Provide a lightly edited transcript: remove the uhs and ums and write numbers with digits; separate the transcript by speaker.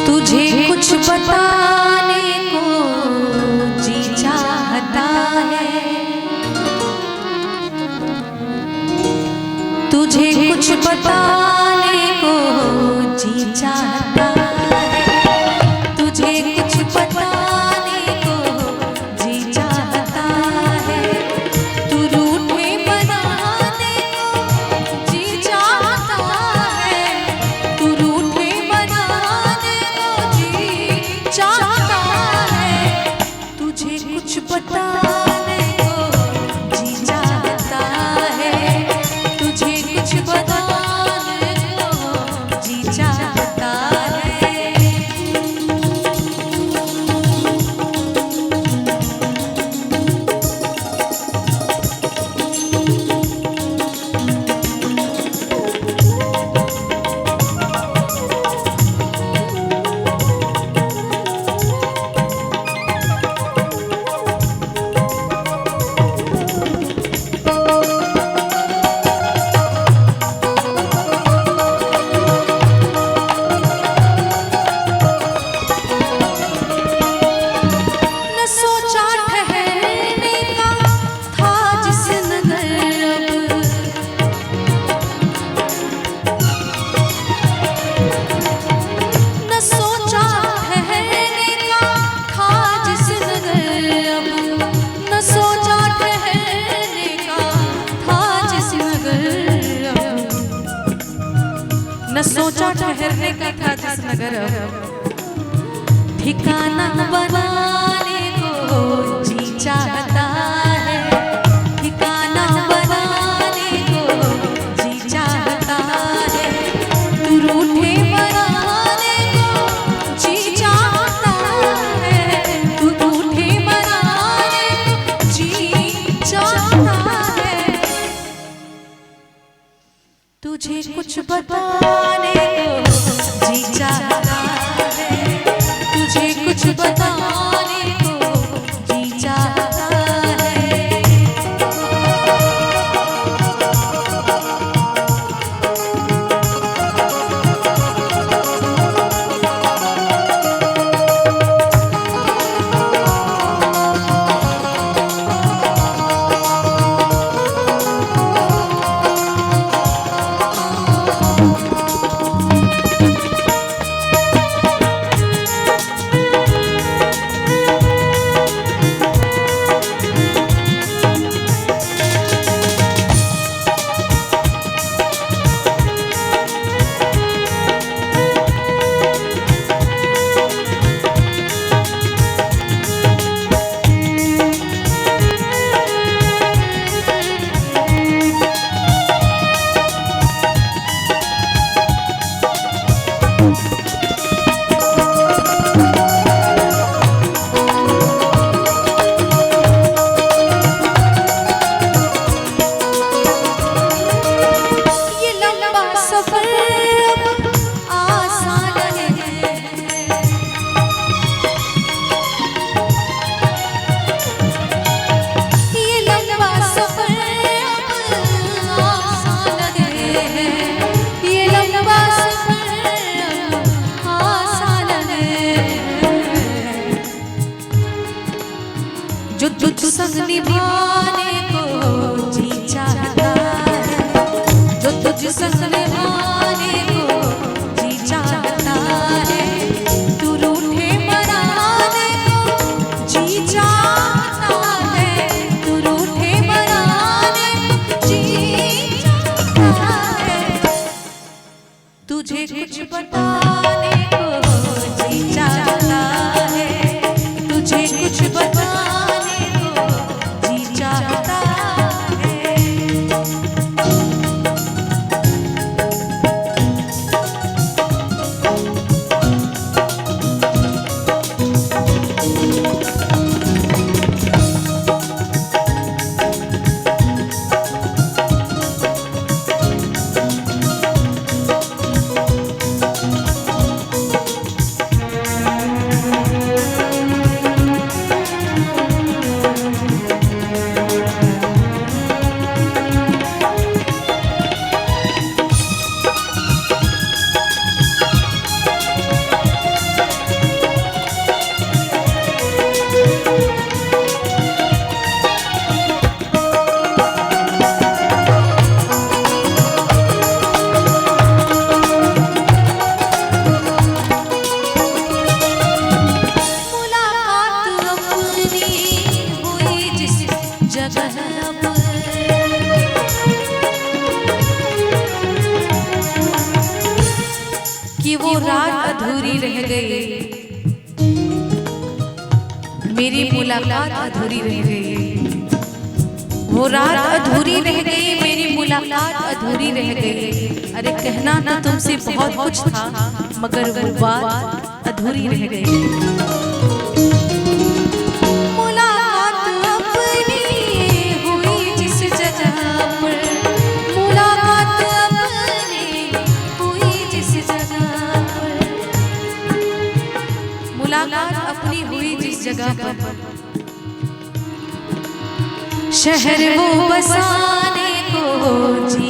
Speaker 1: तुझे कुछ बताने को जी चाहता है, तुझे कुछ बताने को जी चाहता है, तुझे कुछ बताने को जी चाहता है, तू रूठे बनाने को जी चाहता है, तू रूठे बनाने को जी चाहता है, तुझे कुछ बताने को जी चाहता है, तुझे कुछ बताने को जी चाहता है। न सोचा ठहरने का था जिस नगर, ठिकाना बनाने को जी चाहता है, ठिकाना बनाने को जी चाहता है, तू रूठे बनाने को जी चाहता है, तू रूठे बनाने को जी चाहता है, तुझे कुछ बताने को जी चाहता है, तुझे कुछ बताने को जी चाहता है। रात अधूरी रह गई, मेरी मुलाकात अधूरी रह गई। वो रात अधूरी रह गई, मेरी मुलाकात अधूरी रह गई। अरे कहना ना तुमसे बहुत कुछ था, मगर वो बात अधूरी रह गई। मुलाकात अपनी हुई जिस जगह पर, मुलाकात अपनी हुई जिस जगह पर, मुलाकात अपनी हुई जिस जगह पर, शहर वो बसाने को जी